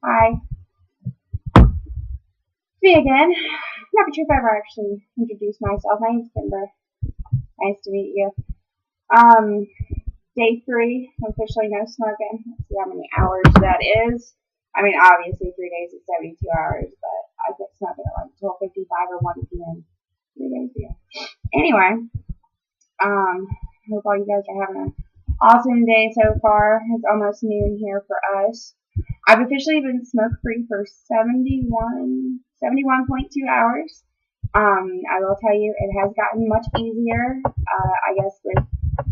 Hi, it's me again. Not sure if I ever actually introduced myself. My name's Kimber. Nice to meet you. Um, Day 3, officially no smoking. Let's see how many hours that is. I mean, obviously 3 days is 72 hours, but I quit smoking at like 12:55 or 1 p.m. 3 days ago. Anyway, hope all you guys are having an awesome day so far. It's almost noon here for us. I've officially been smoke free for 71.2 hours. I will tell you, it has gotten much easier. I guess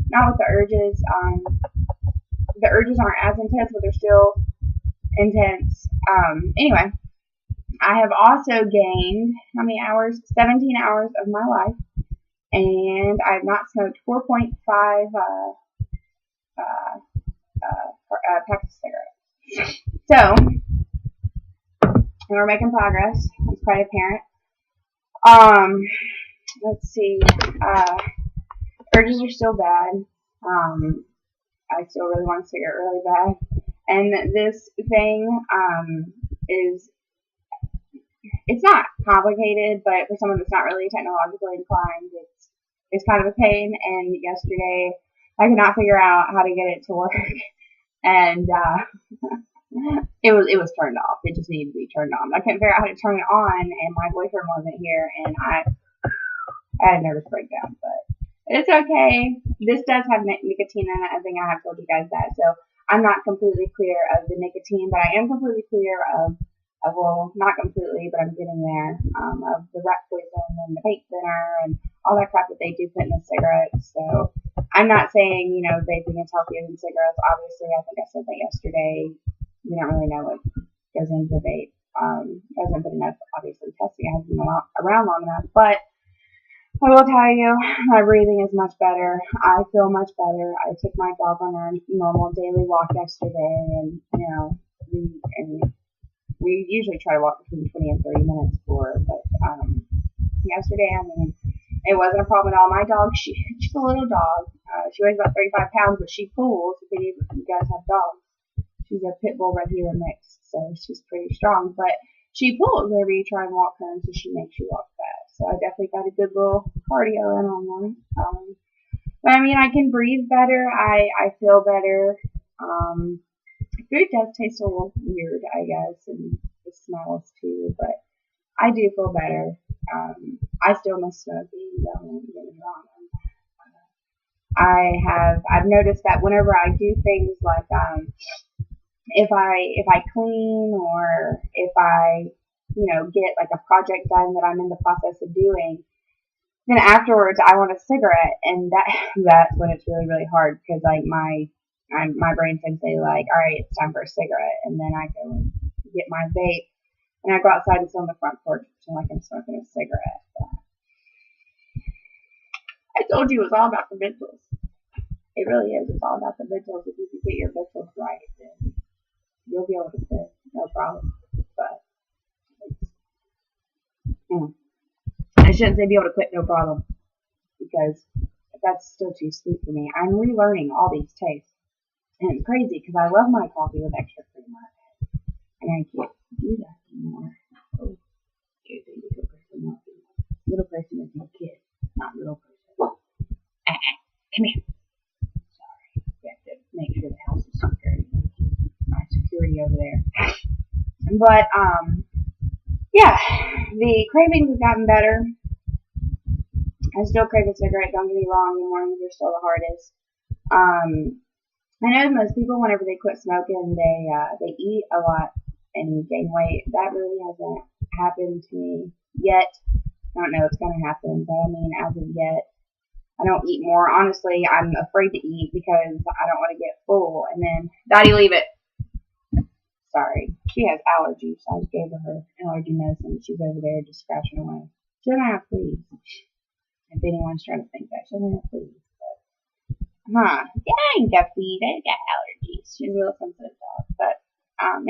not with the urges. The urges aren't as intense, but they're still intense. Anyway, I have also gained how many hours? 17 hours of my life, and I have not smoked 4.5 packs of cigarettes. So, we're making progress. It's quite apparent. Let's see. Urges are still bad. I still really want a cigarette really bad. And this thing, it's not complicated, but for someone that's not really technologically inclined, it's kind of a pain. And yesterday, I could not figure out how to get it to work. And, it was turned off. It just needed to be turned on. I couldn't figure out how to turn it on, and my boyfriend wasn't here, and I had a nervous breakdown, but it's okay. This does have nicotine in it. I think I have told you guys that. So I'm not completely clear of the nicotine, but I am completely clear of well, not completely, but I'm getting there, of the rat poison and the vape thinner and all that crap that they do put in the cigarettes. So I'm not saying, vaping is healthier than cigarettes. Obviously, I think I said that yesterday. We don't really know what goes into vape. Hasn't been enough, obviously, testing. It hasn't been around long enough, but I will tell you, my breathing is much better. I feel much better. I took my dog on our normal daily walk yesterday, and we usually try to walk between 20 and 30 minutes but yesterday, it wasn't a problem at all. My dog, she's a little dog. She weighs about 35 pounds, but she pulls. If any of you guys have dogs, she's a pit bull Red Heeler mix, so she's pretty strong. But she pulls whenever you try and walk her, and so she makes you walk fast. So I definitely got a good little cardio in on that. But I can breathe better. I feel better. Food does taste a little weird, I guess, and the smells too, but I do feel better. I still miss smoking, don't get me wrong. I've noticed that whenever I do things like, if I clean or if I, get like a project done that I'm in the process of doing, then afterwards I want a cigarette, and that's when it's really, really hard, because like my brain can say like, all right, it's time for a cigarette, and then I go and get my vape, and I go outside and sit on the front porch and like I'm smoking a cigarette. I told you it was all about the vigils. It really is. It's all about the vigils. If you can get your vigils right, then you'll be able to quit, no problem. But I shouldn't say be able to quit, no problem, because that's still too sweet for me. I'm relearning all these tastes. And it's crazy because I love my coffee with extra cream on it. And I can't do that anymore. Oh, little person, little person is no kid, not little person. Come here. Sorry. You have to make sure the house is secure. My security over there. But, yeah, the cravings have gotten better. I still crave a cigarette, don't get me wrong, the mornings are still the hardest. I know most people, whenever they quit smoking, they eat a lot and gain weight. That really hasn't happened to me yet. I don't know it's going to happen, but as of yet, I don't eat more. Honestly, I'm afraid to eat because I don't want to get full. And then, Daddy, leave it. Sorry. She has allergies, so I just gave her allergy medicine. She's over there just scratching away. She doesn't have fleas. If anyone's trying to think that, she doesn't have fleas. Yeah, I ain't got fleas. I got allergies. She's a real sensitive dog. But,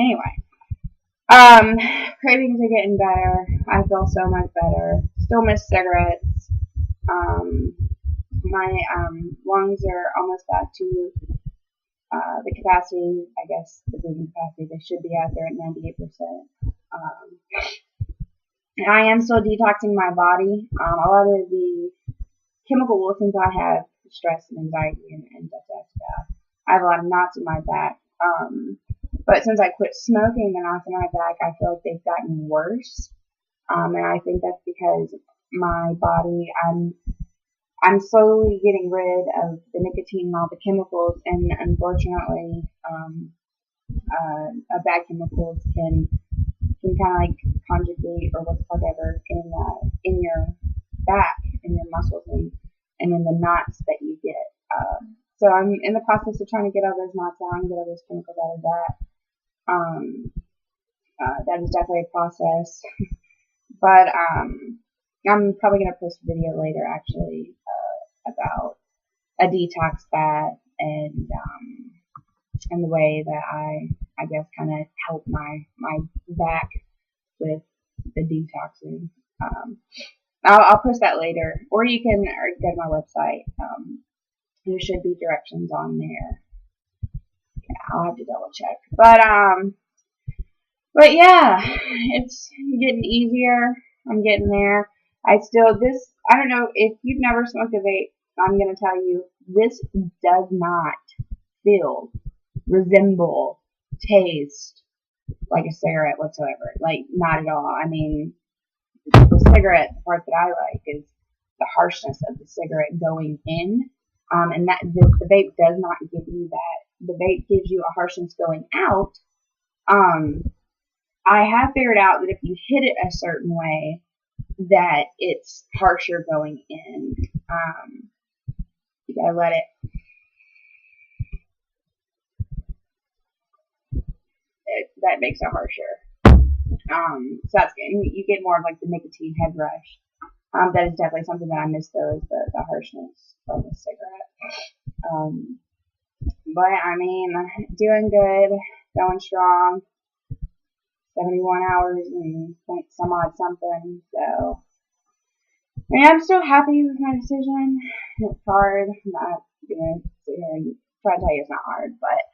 anyway. Cravings are getting better. I feel so much better. Still miss cigarettes. My lungs are almost back to the capacity, I guess the breathing capacity, they should be out there at 98%. And I am still detoxing my body. A lot of the chemical since I have stress and anxiety and stuff. I have a lot of knots in my back. But since I quit smoking, the knots in my back, I feel like they've gotten worse. And I think that's because my body, I'm slowly getting rid of the nicotine and all the chemicals, and unfortunately, bad chemicals can kind of like conjugate or whatever in your back, in your muscles, and in the knots that you get. So I'm in the process of trying to get all those knots out and get all those chemicals out of that. That is definitely a process. But I'm probably gonna post a video later actually about a detox bath and the way that I guess kind of help my back with the detoxing. I'll post that later, or you can go to my website. There should be directions on there. Yeah, I'll have to double check. But yeah, it's getting easier. I'm getting there. I don't know if you've never smoked a vape. I'm gonna tell you, this does not feel, resemble, taste like a cigarette whatsoever. Like, not at all. I mean, the cigarette, the part that I like is the harshness of the cigarette going in. And that the vape does not give you that. The vape gives you a harshness going out. I have figured out that if you hit it a certain way, that it's harsher going in. You gotta let it. That makes it harsher. So that's good. You get more of like the nicotine head rush. That is definitely something that I miss though, is the harshness from the cigarette. But I mean, doing good, going strong. 71 hours and point some odd something. So, I mean, I'm still happy with my decision. It's hard. I'm not gonna sit here and try to tell you it's not hard, but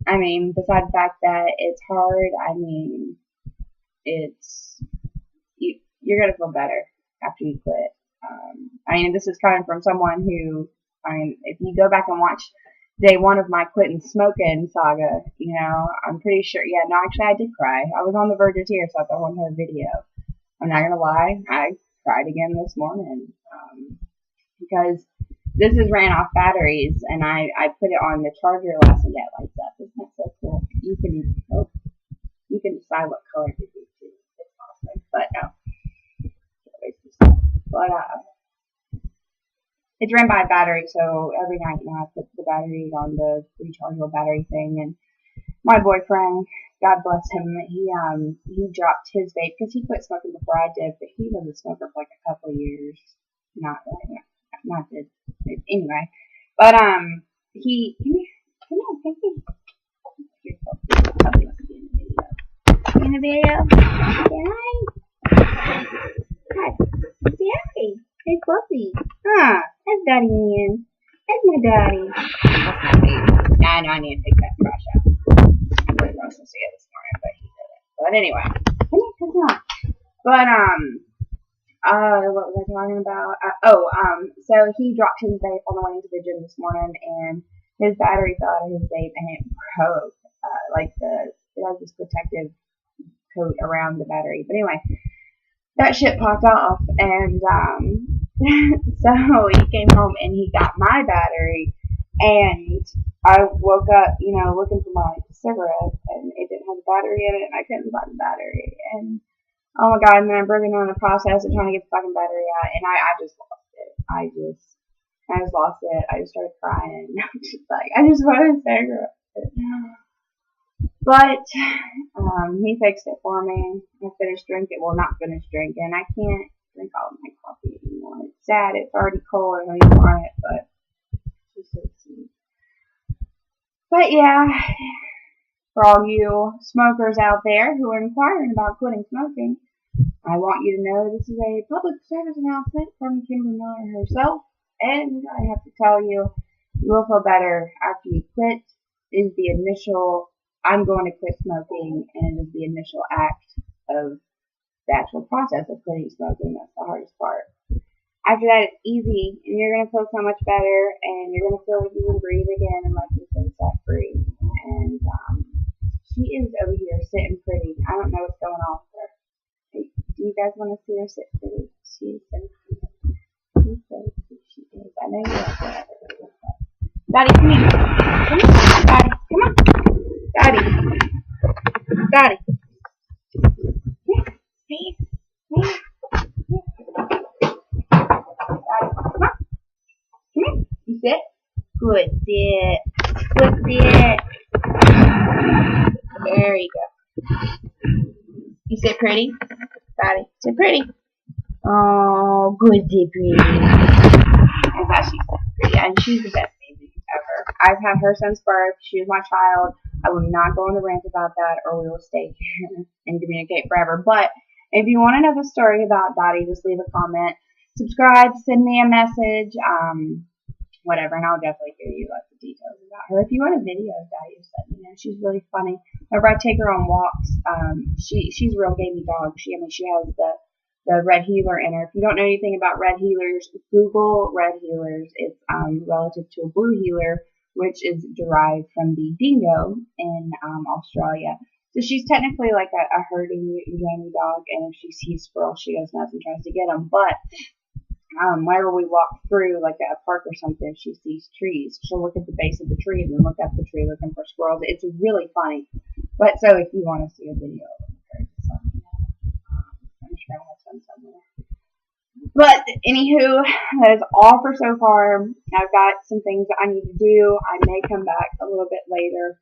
I mean, besides the fact that it's hard, I mean, you're gonna feel better after you quit. I mean, this is coming from someone who, I mean, if you go back and watch day one of my quitting smoking saga, you know, I'm pretty sure, yeah, no, actually I did cry. I was on the verge of tears throughout the whole entire video. I'm not gonna lie, I cried again this morning, because this is ran off batteries, and I put it on the charger last and it lights up. Isn't that so cool? You can decide what color to do too. It's awesome. But no. But it's ran by a battery, so every night, you know, I put the batteries on the rechargeable battery thing, and my boyfriend, God bless him, he dropped his vape because he quit smoking before I did, but he was a smoker for like a couple of years. Not good. Anyway, but he come on, thank you. Probably wants to be in the video. In the video, hi, Daddy. Hey, Fluffy. That's Daddy in. That's my daddy. That's my baby. I know I need to take that trash out. I really was supposed to get this morning, but he didn't. But anyway, come on. But what was I talking about? So he dropped his vape on the way into the gym this morning, and his battery fell out of his vape, and it broke. It has this protective coat around the battery. But anyway, that shit popped off, and so he came home and he got my battery, and I woke up, you know, looking for my cigarette, and it didn't have a battery in it, and I couldn't find the battery, and oh my god, and then I'm working on the process of trying to get the fucking battery out, and I just lost it. I just lost it. I just started crying. I'm just like, I just want a cigarette. But he fixed it for me. I finished drinking. Well, not finished drinking. I can't drink all of my coffee anymore. It's sad. It's already cold. I don't even want it, but it's just so sweet. But yeah, for all you smokers out there who are inquiring about quitting smoking, I want you to know this is a public service announcement from Kimber Miller herself, and I have to tell you, you will feel better after you quit is the initial, I'm going to quit smoking, and is the initial act of the actual process of quitting smoking. That's the hardest part. After that, it's easy, and you're going to feel so much better, and you're going to feel like you can breathe again, and like you said, set free. And she is over here sitting pretty. I don't know what's going on with her. Hey, do you guys want to see her sit pretty? She's so cute. She's so cute. She is. I know you like that. Daddy, come here. Come on, Daddy. Come on. Daddy. Daddy. Yeah. Please. Please. You sit? Good sit. Good sit. There you go. You sit pretty? Daddy, sit pretty. Oh, good sit pretty. I thought she sits pretty, and she's the best baby ever. I've had her since birth. She was my child. I will not go on the rant about that, or we will stay here and communicate forever. But if you want to know the story about Dottie, just leave a comment. Subscribe, send me a message, whatever, and I'll definitely give you lots of details about her. If you want a video of Dottie, just let me know. She's really funny. Whenever I take her on walks, she's a real gamey dog. She has the red heeler in her. If you don't know anything about red heelers, Google red heelers. It's relative to a blue heeler, which is derived from the dingo in Australia. So she's technically like a herding gamey dog, and if she sees squirrels, she goes nuts and tries to get them. But whenever we walk through, like at a park or something, if she sees trees, she'll look at the base of the tree and then look up the tree looking for squirrels. It's really funny. But so if you want to see a video of her, just let me know. I'm sure I'll have some somewhere. But anywho, that is all for so far. I've got some things that I need to do. I may come back a little bit later.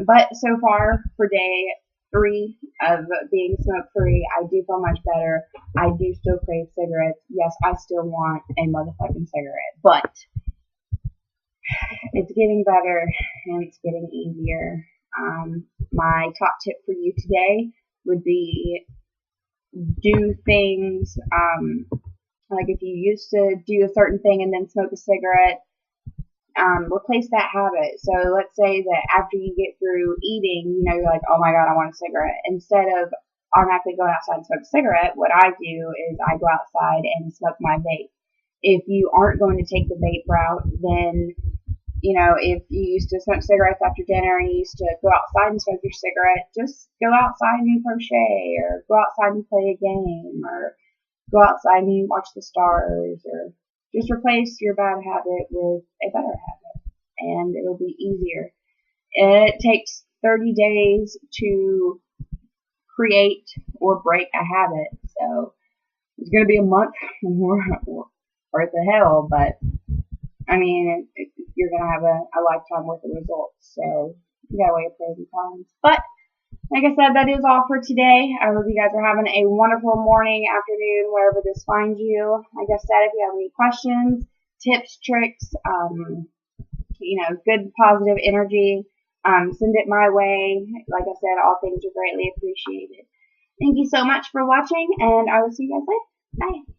But so far for day 3 of being smoke free, I do feel much better. I do still crave cigarettes. Yes, I still want a motherfucking cigarette, but it's getting better and it's getting easier. My top tip for you today would be do things, like if you used to do a certain thing and then smoke a cigarette, replace that habit. So let's say that after you get through eating, you know, you're like, oh my god, I want a cigarette. Instead of automatically going outside and smoke a cigarette, what I do is I go outside and smoke my vape. If you aren't going to take the vape route, then, you know, if you used to smoke cigarettes after dinner and you used to go outside and smoke your cigarette, just go outside and crochet, or go outside and play a game, or go outside and watch the stars, or just replace your bad habit with a better habit, and it'll be easier. It takes 30 days to create or break a habit, so it's going to be a month worth of hell, but I mean, you're going to have a lifetime worth of results, so you got to weigh pros and cons. But like I said, that is all for today. I hope you guys are having a wonderful morning, afternoon, wherever this finds you. Like I said, if you have any questions, tips, tricks, you know, good positive energy, send it my way. Like I said, all things are greatly appreciated. Thank you so much for watching, and I will see you guys later. Bye.